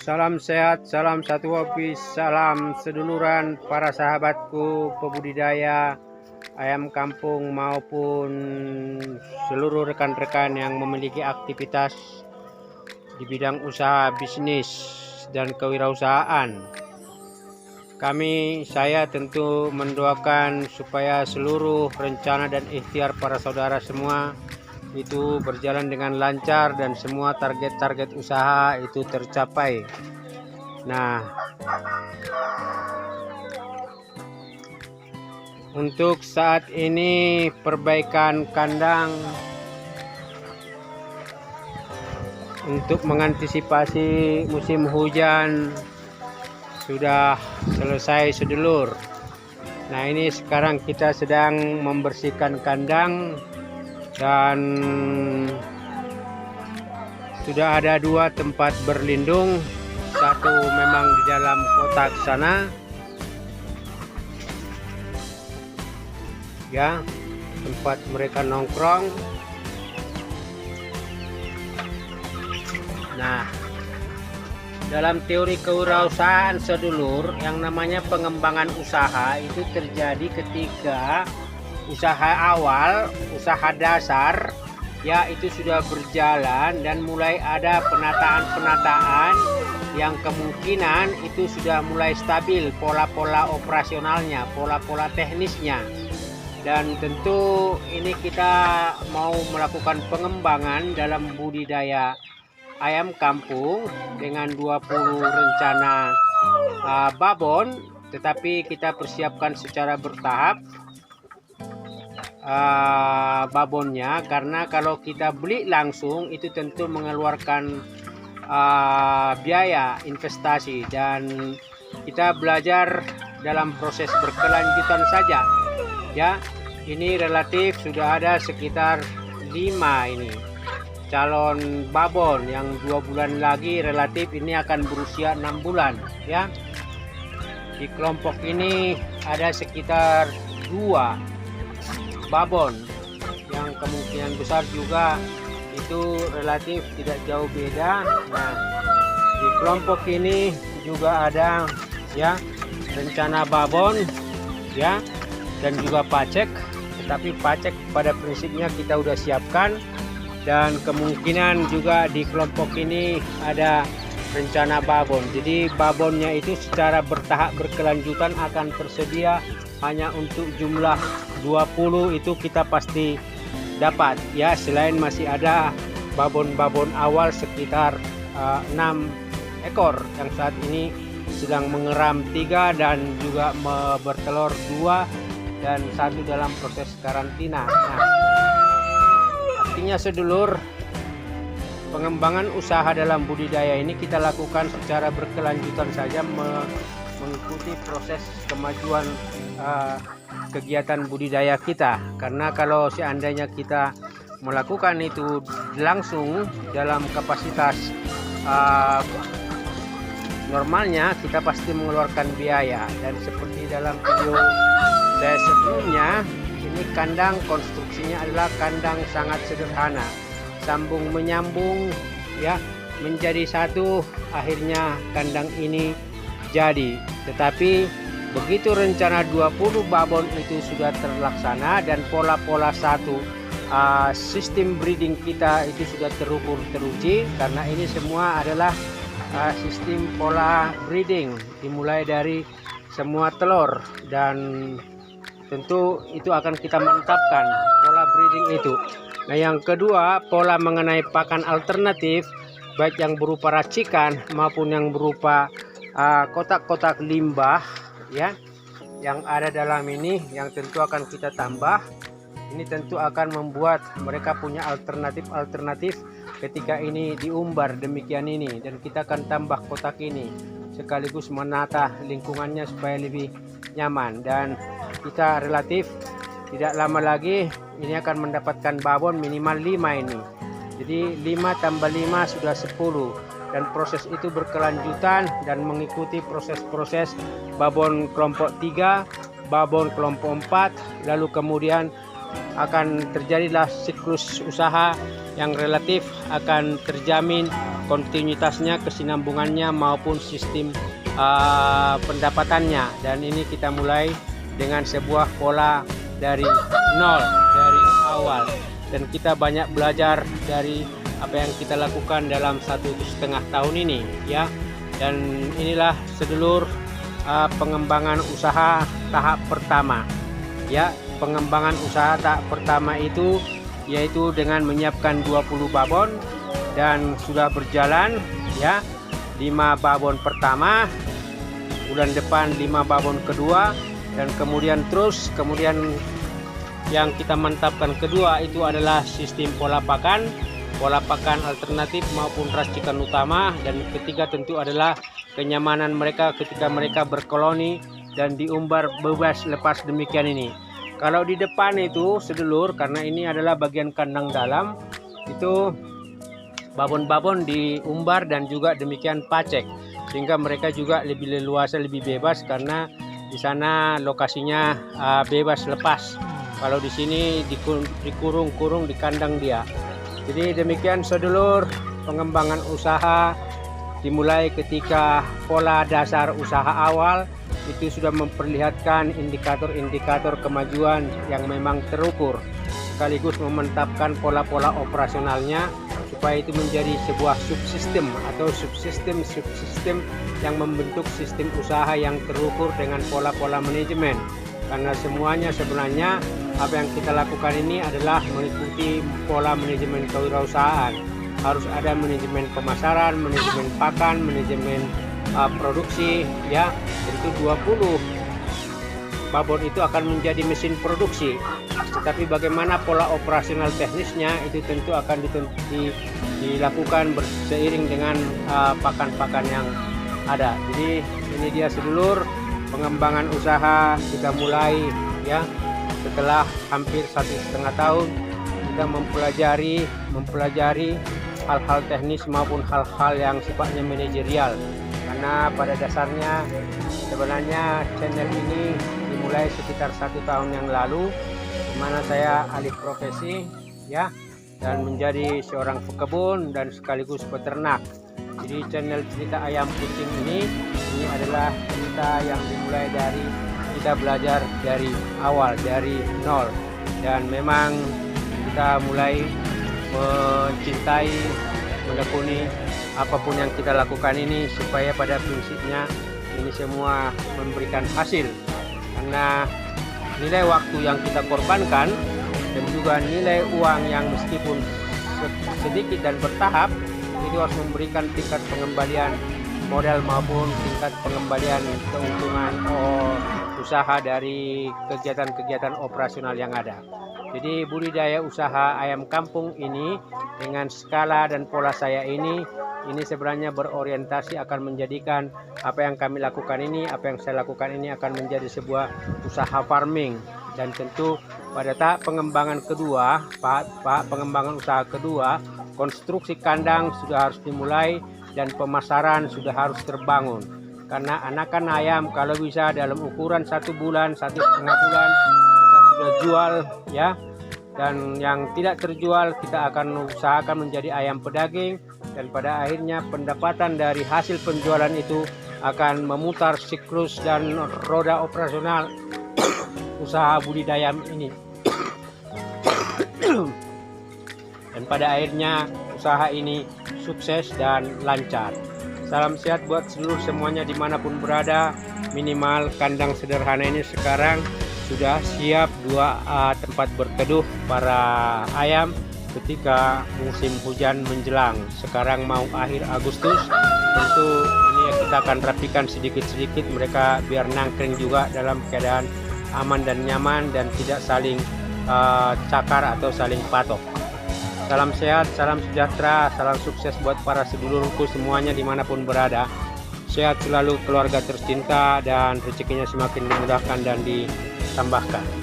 Salam sehat, salam satu hobi, salam seduluran para sahabatku pebudidaya ayam kampung maupun seluruh rekan-rekan yang memiliki aktivitas di bidang usaha bisnis dan kewirausahaan. Saya tentu mendoakan supaya seluruh rencana dan ikhtiar para saudara semua itu berjalan dengan lancar dan semua target-target usaha itu tercapai. Nah, untuk saat ini perbaikan kandang untuk mengantisipasi musim hujan sudah selesai sedulur. Nah, ini sekarang kita sedang membersihkan kandang dan sudah ada 2 tempat berlindung, satu memang di dalam kotak sana ya, tempat mereka nongkrong. Nah, dalam teori kewirausahaan sedulur, yang namanya pengembangan usaha itu terjadi ketika usaha awal, usaha dasar ya itu sudah berjalan dan mulai ada penataan-penataan yang kemungkinan itu sudah mulai stabil pola-pola operasionalnya, pola-pola teknisnya. Dan tentu ini kita mau melakukan pengembangan dalam budidaya ayam kampung dengan 20 rencana babon, tetapi kita persiapkan secara bertahap babonnya, karena kalau kita beli langsung itu tentu mengeluarkan biaya investasi, dan kita belajar dalam proses berkelanjutan saja ya. Ini relatif sudah ada sekitar 5 ini calon babon, yang 2 bulan lagi relatif ini akan berusia 6 bulan ya. Di kelompok ini ada sekitar 2 babon yang kemungkinan besar juga itu relatif tidak jauh beda. Nah, di kelompok ini juga ada ya rencana babon ya, dan juga pacek, tetapi pacek pada prinsipnya kita udah siapkan. Dan kemungkinan juga di kelompok ini ada rencana babon. Jadi babonnya itu secara bertahap berkelanjutan akan tersedia, hanya untuk jumlah 20 itu kita pasti dapat ya. Selain masih ada babon-babon awal sekitar 6 ekor yang saat ini sedang mengeram 3 dan juga bertelur 2 dan 1 dalam proses karantina. Nah, artinya sedulur, pengembangan usaha dalam budidaya ini kita lakukan secara berkelanjutan saja, mengikuti proses kemajuan kegiatan budidaya kita. Karena kalau seandainya kita melakukan itu langsung dalam kapasitas normalnya, kita pasti mengeluarkan biaya. Dan seperti dalam video saya sebelumnya, ini kandang konstruksinya adalah kandang sangat sederhana, sambung menyambung ya menjadi satu. Akhirnya kandang ini jadi, tetapi begitu rencana 20 babon itu sudah terlaksana dan pola-pola sistem breeding kita itu sudah terukur teruji, karena ini semua adalah sistem pola breeding, dimulai dari semua telur, dan tentu itu akan kita mantapkan pola breeding itu. Nah, yang kedua, pola mengenai pakan alternatif, baik yang berupa racikan maupun yang berupa kotak-kotak limbah ya yang ada dalam ini, yang tentu akan kita tambah. Ini tentu akan membuat mereka punya alternatif ketika ini diumbar demikian ini, dan kita akan tambah kotak ini sekaligus menata lingkungannya supaya lebih nyaman. Dan kita relatif tidak lama lagi ini akan mendapatkan babon minimal 5 ini. Jadi 5 tambah 5 sudah 10, dan proses itu berkelanjutan dan mengikuti proses-proses babon kelompok 3, babon kelompok 4, lalu kemudian akan terjadilah siklus usaha yang relatif akan terjamin kontinuitasnya, kesinambungannya maupun sistem pendapatannya. Dan ini kita mulai dengan sebuah pola dari nol, dari awal, dan kita banyak belajar dari apa yang kita lakukan dalam 1,5 tahun ini ya. Dan inilah sedulur pengembangan usaha tahap pertama ya. Pengembangan usaha tahap pertama itu yaitu dengan menyiapkan 20 babon, dan sudah berjalan ya 5 babon pertama, bulan depan 5 babon kedua, dan kemudian yang kita mantapkan kedua itu adalah sistem pola pakan alternatif maupun racikan utama. Dan ketiga tentu adalah kenyamanan mereka ketika mereka berkoloni dan diumbar bebas lepas demikian ini. Kalau di depan itu sedulur, karena ini adalah bagian kandang dalam, itu babon-babon diumbar dan juga demikian pacek, sehingga mereka juga lebih leluasa, lebih bebas, karena di sana lokasinya bebas lepas. Kalau di sini dikurung-kurung di kandang dia. Jadi demikian sedulur, pengembangan usaha dimulai ketika pola dasar usaha awal itu sudah memperlihatkan indikator-indikator kemajuan yang memang terukur, sekaligus memantapkan pola-pola operasionalnya supaya itu menjadi sebuah subsistem atau subsistem yang membentuk sistem usaha yang terukur dengan pola-pola manajemen. Karena semuanya sebenarnya apa yang kita lakukan ini adalah mengikuti pola manajemen kewirausahaan. Harus ada manajemen pemasaran, manajemen pakan, manajemen produksi ya. Tentu 20 babon itu akan menjadi mesin produksi, tetapi bagaimana pola operasional teknisnya itu tentu akan dilakukan seiring dengan pakan-pakan yang ada. Jadi ini dia sedulur, pengembangan usaha kita mulai ya. Setelah hampir 1,5 tahun kita mempelajari hal-hal teknis maupun hal-hal yang sifatnya manajerial. Karena pada dasarnya sebenarnya channel ini dimulai sekitar 1 tahun yang lalu, di mana saya alih profesi ya, dan menjadi seorang pekebun dan sekaligus peternak. Jadi channel cerita ayam kucing ini adalah cerita yang dimulai dari kita belajar dari awal, dari nol, dan memang kita mulai mencintai, menekuni apapun yang kita lakukan ini, supaya pada prinsipnya ini semua memberikan hasil. Karena nilai waktu yang kita korbankan dan juga nilai uang yang meskipun sedikit dan bertahap itu harus memberikan tingkat pengembalian modal maupun tingkat pengembalian keuntungan usaha dari kegiatan-kegiatan operasional yang ada. Jadi budidaya usaha ayam kampung ini dengan skala dan pola saya ini sebenarnya berorientasi akan menjadikan apa yang kami lakukan ini, apa yang saya lakukan ini akan menjadi sebuah usaha farming. Dan tentu pada tahap pengembangan kedua, pengembangan usaha kedua, konstruksi kandang sudah harus dimulai dan pemasaran sudah harus terbangun. Karena anakan ayam kalau bisa dalam ukuran 1 bulan, 1,5 bulan kita sudah jual ya. Dan yang tidak terjual kita akan usahakan menjadi ayam pedaging, dan pada akhirnya pendapatan dari hasil penjualan itu akan memutar siklus dan roda operasional usaha budidaya ini. Dan pada akhirnya usaha ini sukses dan lancar. Salam sehat buat seluruh semuanya dimanapun berada. Minimal kandang sederhana ini sekarang sudah siap tempat berteduh para ayam ketika musim hujan menjelang. Sekarang mau akhir Agustus, tentu ini kita akan rapikan sedikit-sedikit mereka biar nangkring juga dalam keadaan aman dan nyaman dan tidak saling cakar atau saling patok. Salam sehat, salam sejahtera, salam sukses buat para sedulurku semuanya dimanapun berada. Sehat selalu keluarga tercinta dan rezekinya semakin dimudahkan dan ditambahkan.